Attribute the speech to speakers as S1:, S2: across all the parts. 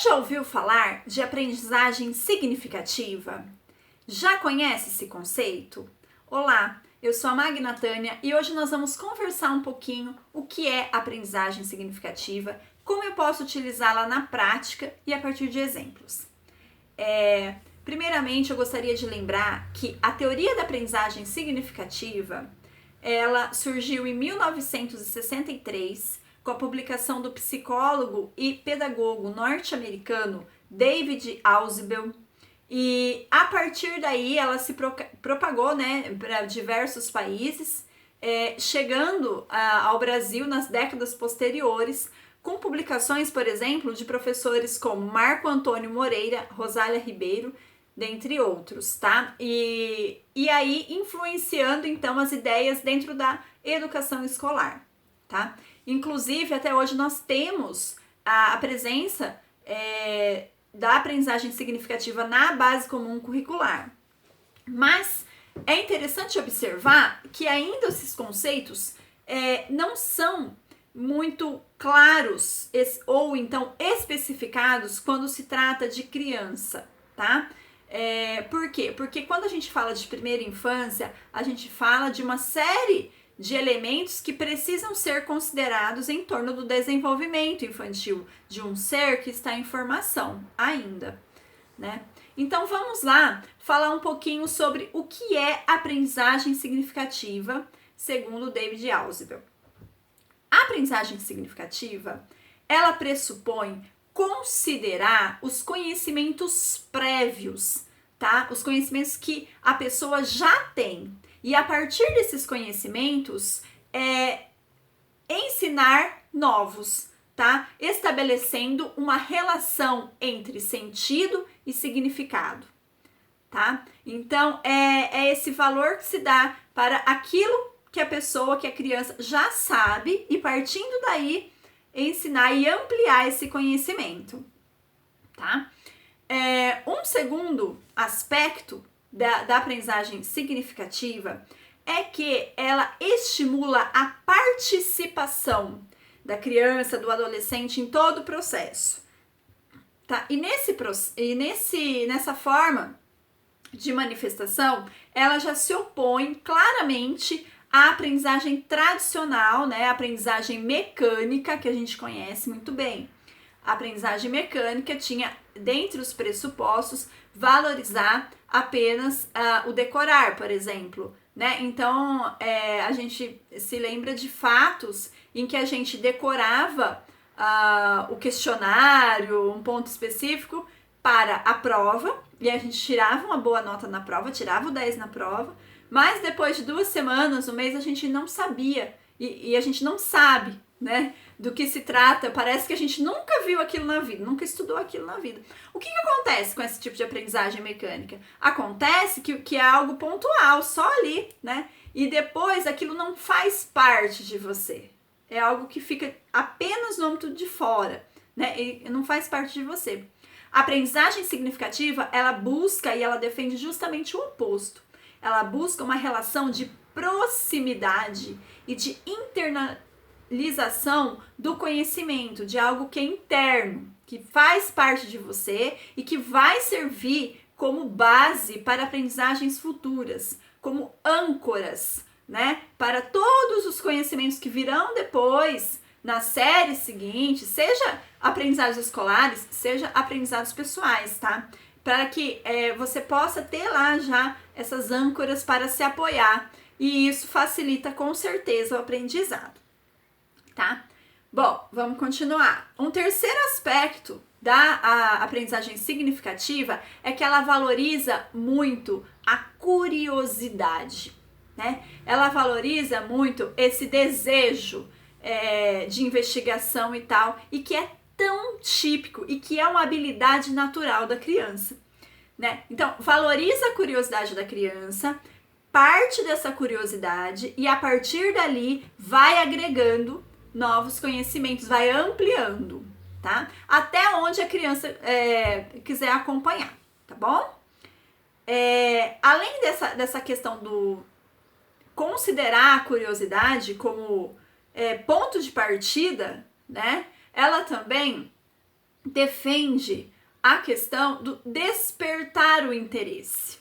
S1: já ouviu falar de aprendizagem significativa? Já conhece esse conceito? Olá, eu sou a Magna Tânia e hoje nós vamos conversar um pouquinho o que é aprendizagem significativa, como eu posso utilizá-la na prática e a partir de exemplos. Primeiramente, eu gostaria de lembrar que a teoria da aprendizagem significativa, ela surgiu em 1963 com a publicação do psicólogo e pedagogo norte-americano David Ausubel, e a partir daí ela se propagou, para diversos países, chegando ao Brasil nas décadas posteriores, com publicações, por exemplo, de professores como Marco Antônio Moreira, Rosália Ribeiro, dentre outros, tá? E aí influenciando então as ideias dentro da educação escolar, tá? Inclusive, até hoje nós temos a presença da aprendizagem significativa na base comum curricular. Mas é interessante observar que ainda esses conceitos não são muito claros ou então especificados quando se trata de criança, tá? Por quê? Porque quando a gente fala de primeira infância, a gente fala de uma série de elementos que precisam ser considerados em torno do desenvolvimento infantil de um ser que está em formação ainda, né? Então vamos lá falar um pouquinho sobre o que é aprendizagem significativa, segundo David Ausubel. A aprendizagem significativa, ela pressupõe considerar os conhecimentos prévios, tá? Os conhecimentos que a pessoa já tem. E a partir desses conhecimentos, ensinar novos, tá? Estabelecendo uma relação entre sentido e significado, tá? Então, é esse valor que se dá para aquilo que a pessoa, que a criança já sabe, e partindo daí, ensinar e ampliar esse conhecimento, tá? Um segundo aspecto da aprendizagem significativa é que ela estimula a participação da criança, do adolescente em todo o processo, tá? E nessa forma de manifestação, ela já se opõe claramente à aprendizagem tradicional, né? A aprendizagem mecânica, que a gente conhece muito bem. A aprendizagem mecânica tinha, dentre os pressupostos, valorizar apenas o decorar, por exemplo, né? Então, a gente se lembra de fatos em que a gente decorava o questionário, um ponto específico, para a prova, e a gente tirava uma boa nota na prova, tirava o 10 na prova, mas depois de 2 semanas, um mês, a gente não sabia, e a gente não sabe, né, do que se trata. Parece que a gente nunca viu aquilo na vida, nunca estudou aquilo na vida. O que acontece com esse tipo de aprendizagem mecânica? Acontece que é algo pontual, só ali, né? E depois aquilo não faz parte de você. É algo que fica apenas no âmbito de fora, né? E não faz parte de você. A aprendizagem significativa, ela busca e ela defende justamente o oposto. Ela busca uma relação de proximidade e de internalização do conhecimento, de algo que é interno, que faz parte de você e que vai servir como base para aprendizagens futuras, como âncoras, né? Para todos os conhecimentos que virão depois, na série seguinte, seja aprendizados escolares, seja aprendizados pessoais, tá? Para que você possa ter lá já essas âncoras para se apoiar, e isso facilita com certeza o aprendizado, tá? Bom, vamos continuar. Um terceiro aspecto da aprendizagem significativa é que ela valoriza muito a curiosidade, né? Ela valoriza muito esse desejo de investigação e tal, e que é tão típico e que é uma habilidade natural da criança, né? Então, valoriza a curiosidade da criança, parte dessa curiosidade e a partir dali vai agregando novos conhecimentos, vai ampliando, tá? Até onde a criança quiser acompanhar, tá bom? Além dessa questão do considerar a curiosidade como ponto de partida, né? Ela também defende a questão do despertar o interesse.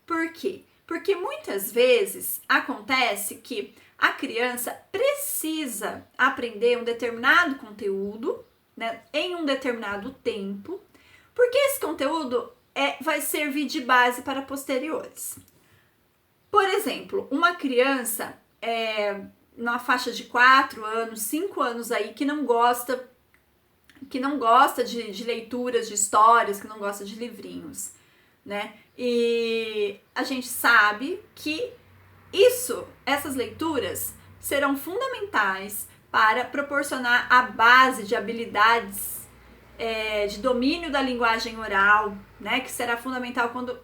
S1: Por quê? Porque muitas vezes acontece que a criança precisa aprender um determinado conteúdo, né, em um determinado tempo, porque esse conteúdo vai servir de base para posteriores. Por exemplo, uma criança na faixa de 4 anos, 5 anos aí, que não gosta de leituras de histórias, que não gosta de livrinhos, né? E a gente sabe que essas leituras serão fundamentais para proporcionar a base de habilidades de domínio da linguagem oral, né? Que será fundamental quando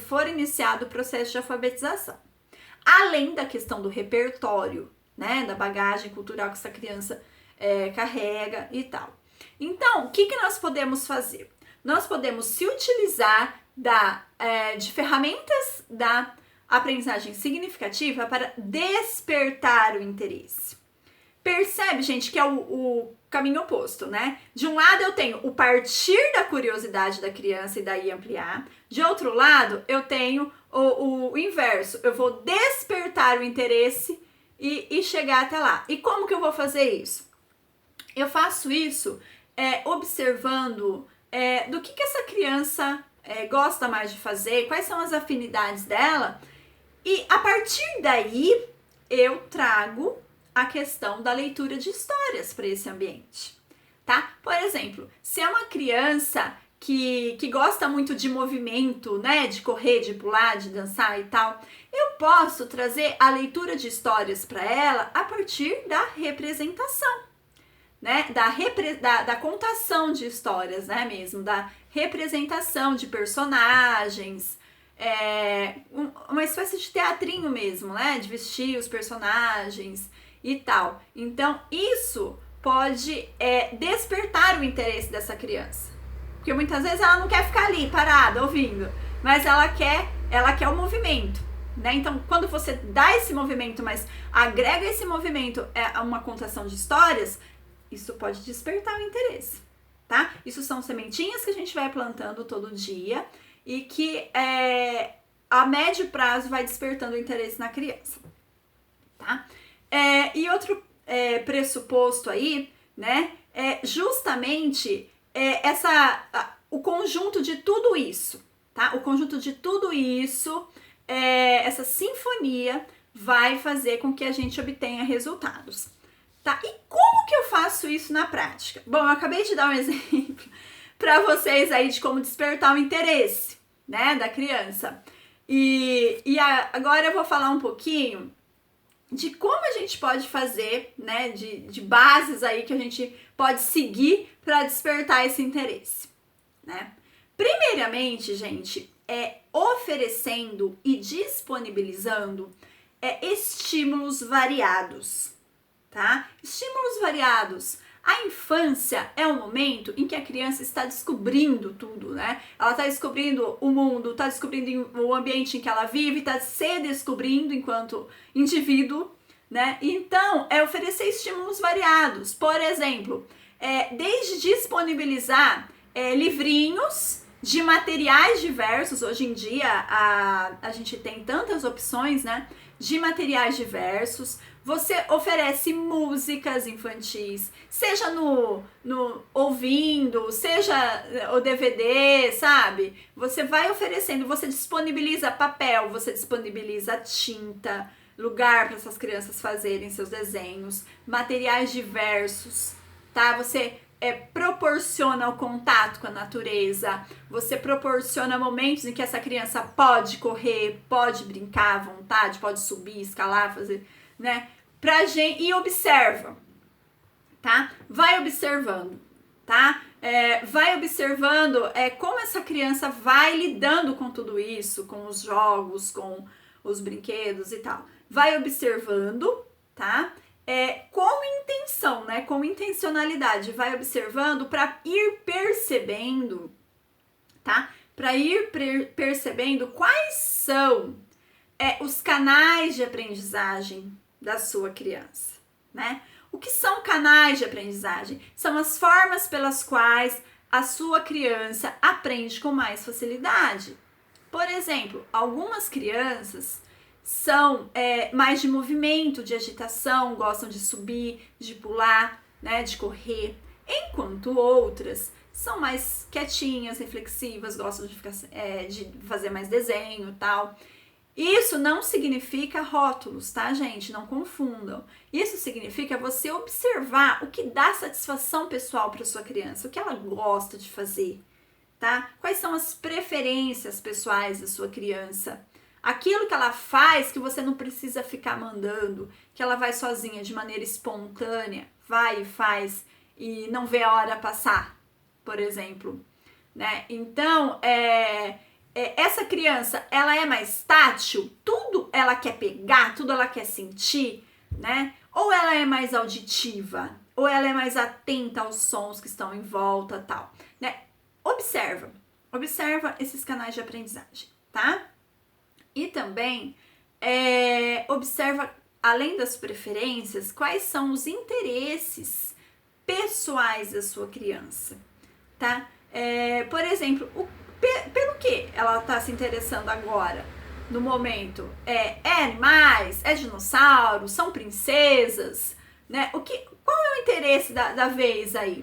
S1: for iniciado o processo de alfabetização. Além da questão do repertório, né? Da bagagem cultural que essa criança carrega e tal. Então, o que nós podemos fazer? Nós podemos se utilizar de ferramentas da aprendizagem significativa para despertar o interesse. Percebe, gente, que é o caminho oposto, né? De um lado eu tenho o partir da curiosidade da criança e daí ampliar. De outro lado, eu tenho o inverso. Eu vou despertar o interesse e chegar até lá. E como que eu vou fazer isso? Eu faço isso observando do que essa criança gosta mais de fazer, quais são as afinidades dela, e a partir daí eu trago a questão da leitura de histórias para esse ambiente, tá? Por exemplo, se é uma criança que gosta muito de movimento, né, de correr, de pular, de dançar e tal, eu posso trazer a leitura de histórias para ela a partir da representação, né, da contação de histórias, né, mesmo, da representação de personagens, uma espécie de teatrinho mesmo, né, de vestir os personagens e tal. Então, isso pode despertar o interesse dessa criança, porque muitas vezes ela não quer ficar ali parada ouvindo, mas ela quer o movimento, né? Então, quando você dá esse movimento, mas agrega esse movimento a uma contação de histórias, isso pode despertar o interesse, tá? Isso são sementinhas que a gente vai plantando todo dia e que a médio prazo vai despertando o interesse na criança, tá? E outro pressuposto aí, né, é justamente o conjunto de tudo isso, tá? O conjunto de tudo isso, essa sinfonia vai fazer com que a gente obtenha resultados. Tá? E como que eu faço isso na prática? Bom, eu acabei de dar um exemplo para vocês aí de como despertar o interesse, né, da criança. Agora eu vou falar um pouquinho de como a gente pode fazer, né, de bases aí que a gente pode seguir para despertar esse interesse, né? Primeiramente, gente, oferecendo e disponibilizando estímulos variados. Tá? Estímulos variados. A infância é o momento em que a criança está descobrindo tudo, né? Ela está descobrindo o mundo, está descobrindo o ambiente em que ela vive, está se descobrindo enquanto indivíduo, né? Então, oferecer estímulos variados. Por exemplo, desde disponibilizar livrinhos de materiais diversos. Hoje em dia, a gente tem tantas opções, né? De materiais diversos. Você oferece músicas infantis, seja no ouvindo, seja o DVD, sabe? Você vai oferecendo, você disponibiliza papel, você disponibiliza tinta, lugar para essas crianças fazerem seus desenhos, materiais diversos, tá? Você proporciona o contato com a natureza, você proporciona momentos em que essa criança pode correr, pode brincar à vontade, pode subir, escalar, fazer... né? E observa, tá? Vai observando, tá? Vai observando como essa criança vai lidando com tudo isso, com os jogos, com os brinquedos e tal. Vai observando, tá? Com intenção, né? Com intencionalidade. Vai observando para ir percebendo, tá? Para ir percebendo quais são os canais de aprendizagem da sua criança, né? O que são canais de aprendizagem? São as formas pelas quais a sua criança aprende com mais facilidade. Por exemplo, algumas crianças são mais de movimento, de agitação, gostam de subir, de pular, né, de correr, enquanto outras são mais quietinhas, reflexivas, gostam de fazer mais desenho e tal. Isso não significa rótulos, tá, gente? Não confundam. Isso significa você observar o que dá satisfação pessoal para sua criança, o que ela gosta de fazer, tá? Quais são as preferências pessoais da sua criança? Aquilo que ela faz que você não precisa ficar mandando, que ela vai sozinha de maneira espontânea, vai e faz e não vê a hora passar, por exemplo, né? Então, essa criança, ela é mais tátil, tudo ela quer pegar, tudo ela quer sentir, né? Ou ela é mais auditiva, ou ela é mais atenta aos sons que estão em volta, tal, né? Observa esses canais de aprendizagem, tá? E também observa, além das preferências, quais são os interesses pessoais da sua criança, tá? Por exemplo, pelo que ela está se interessando agora, no momento? É animais? É dinossauro? São princesas? Né? Qual é o interesse da vez aí?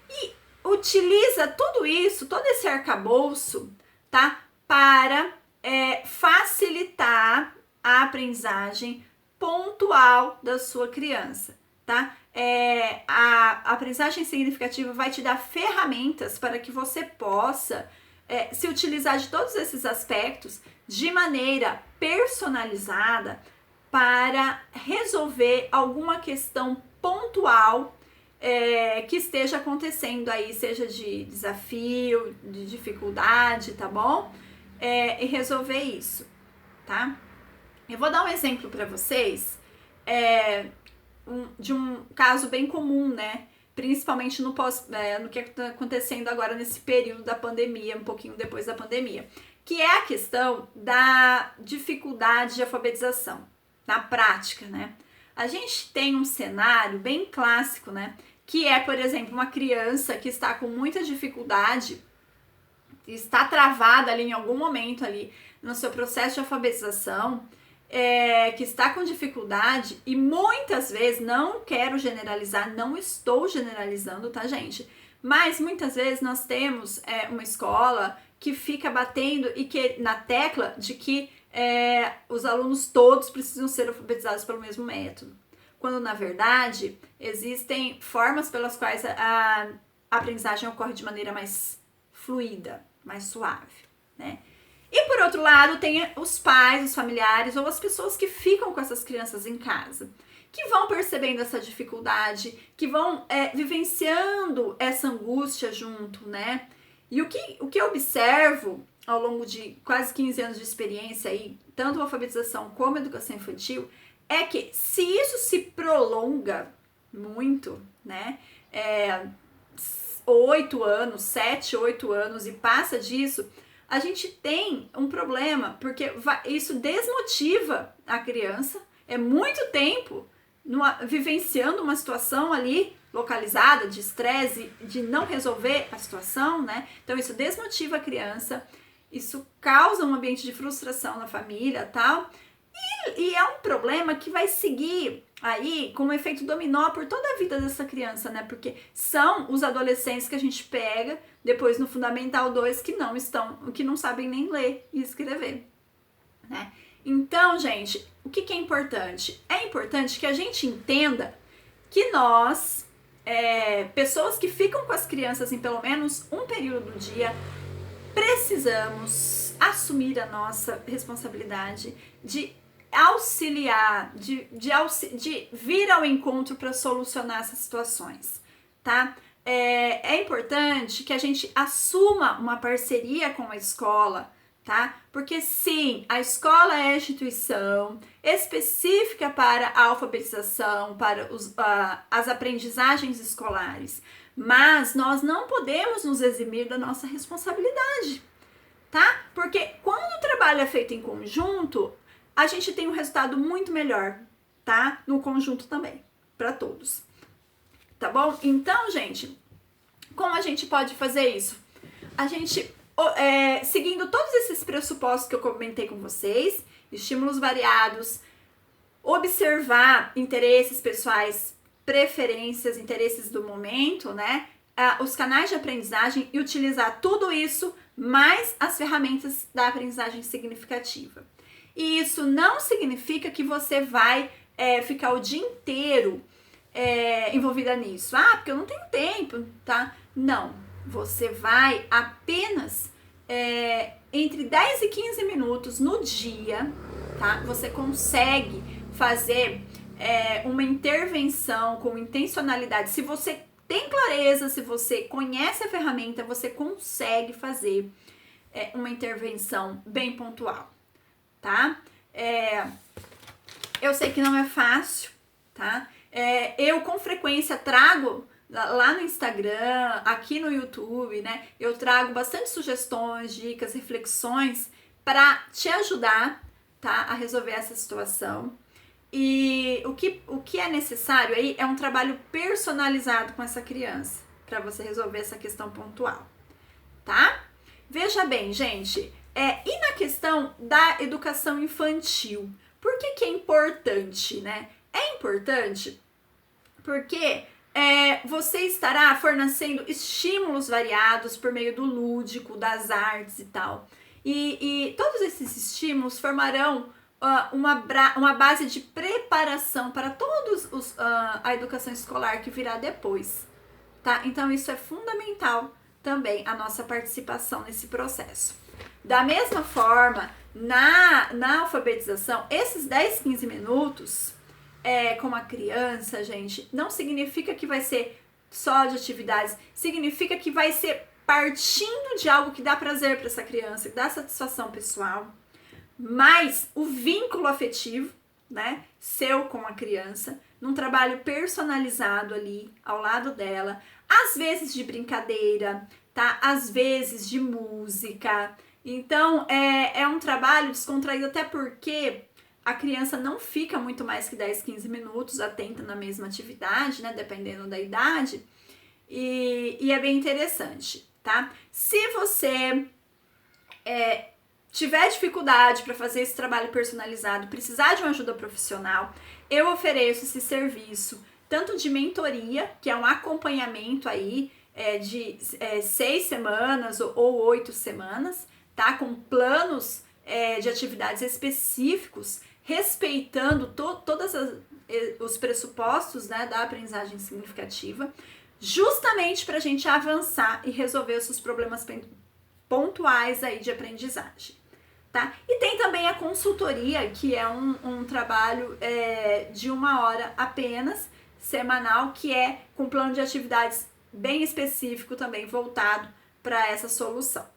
S1: E utiliza tudo isso, todo esse arcabouço, tá? Para facilitar a aprendizagem pontual da sua criança, tá? A aprendizagem significativa vai te dar ferramentas para que você possa se utilizar de todos esses aspectos de maneira personalizada para resolver alguma questão pontual que esteja acontecendo aí, seja de desafio, de dificuldade, tá bom? E resolver isso, tá? Eu vou dar um exemplo para vocês de um caso bem comum, né? Principalmente no que está acontecendo agora nesse período da pandemia, um pouquinho depois da pandemia, que é a questão da dificuldade de alfabetização, na prática, né? A gente tem um cenário bem clássico, né? Que é, por exemplo, uma criança que está com muita dificuldade, está travada ali em algum momento ali no seu processo de alfabetização, que está com dificuldade e muitas vezes, não quero generalizar, não estou generalizando, tá, gente? Mas muitas vezes nós temos uma escola que fica batendo na tecla de que os alunos todos precisam ser alfabetizados pelo mesmo método. Quando, na verdade, existem formas pelas quais a aprendizagem ocorre de maneira mais fluida, mais suave, né? E por outro lado, tem os pais, os familiares ou as pessoas que ficam com essas crianças em casa, que vão percebendo essa dificuldade, que vão vivenciando essa angústia junto, né? E o que eu observo ao longo de quase 15 anos de experiência aí, tanto a alfabetização como a educação infantil, é que se isso se prolonga muito, né? 8 anos, 7, 8 anos e passa disso, a gente tem um problema, porque isso desmotiva a criança, é muito tempo vivenciando uma situação ali localizada de estresse, de não resolver a situação, né? Então isso desmotiva a criança, isso causa um ambiente de frustração na família, tal, e é um problema que vai seguir aí com um efeito dominó por toda a vida dessa criança, né? Porque são os adolescentes que a gente pega depois no Fundamental 2 que não sabem nem ler e escrever, né? Então, gente, o que é importante? É importante que a gente entenda que nós, pessoas que ficam com as crianças em pelo menos um período do dia, precisamos assumir a nossa responsabilidade de auxiliar, de vir ao encontro para solucionar essas situações, tá? É importante que a gente assuma uma parceria com a escola, tá? Porque sim, a escola é a instituição específica para a alfabetização, para as aprendizagens escolares, mas nós não podemos nos eximir da nossa responsabilidade, tá? Porque quando o trabalho é feito em conjunto, a gente tem um resultado muito melhor, tá? No conjunto também, para todos. Tá bom? Então, gente, como a gente pode fazer isso? A gente, seguindo todos esses pressupostos que eu comentei com vocês, estímulos variados, observar interesses pessoais, preferências, interesses do momento, né? Os canais de aprendizagem e utilizar tudo isso mais as ferramentas da aprendizagem significativa. E isso não significa que você vai ficar o dia inteiro envolvida nisso. Ah, porque eu não tenho tempo, tá? Não, você vai apenas entre 10 e 15 minutos no dia, tá? Você consegue fazer uma intervenção com intencionalidade. Se você tem clareza, se você conhece a ferramenta, você consegue fazer uma intervenção bem pontual, tá? Eu sei que não é fácil, tá? Eu com frequência trago lá no Instagram, aqui no YouTube, né? Eu trago bastante sugestões, dicas, reflexões para te ajudar, tá? A resolver essa situação. E o que é necessário aí é um trabalho personalizado com essa criança, para você resolver essa questão pontual, tá? Veja bem, gente, e na questão da educação infantil, por que é importante, né? É importante porque você estará fornecendo estímulos variados por meio do lúdico, das artes e tal. E todos esses estímulos formarão uma base de preparação para todos a educação escolar que virá depois, tá? Então isso é fundamental também, a nossa participação nesse processo. Da mesma forma, na alfabetização, esses 10, 15 minutos com a criança, gente, não significa que vai ser só de atividades, significa que vai ser partindo de algo que dá prazer para essa criança, que dá satisfação pessoal, mas o vínculo afetivo, né, seu com a criança, num trabalho personalizado ali ao lado dela, às vezes de brincadeira, tá? Às vezes de música. Então, é um trabalho descontraído, até porque a criança não fica muito mais que 10, 15 minutos atenta na mesma atividade, né, dependendo da idade, e é bem interessante, tá? Se você tiver dificuldade para fazer esse trabalho personalizado, precisar de uma ajuda profissional, eu ofereço esse serviço, tanto de mentoria, que é um acompanhamento aí de 6 semanas ou 8 semanas, tá? Com planos de atividades específicos, respeitando todos os pressupostos, né, da aprendizagem significativa, justamente para a gente avançar e resolver os seus problemas pontuais aí de aprendizagem, tá? E tem também a consultoria, que é um trabalho de 1 hora apenas, semanal, que é com plano de atividades bem específico também, voltado para essa solução,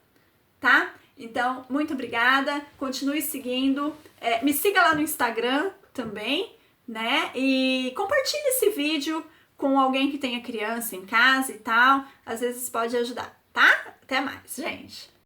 S1: tá? Então, muito obrigada, continue seguindo, me siga lá no Instagram também, né? E compartilhe esse vídeo com alguém que tenha criança em casa e tal, às vezes pode ajudar, tá? Até mais, gente!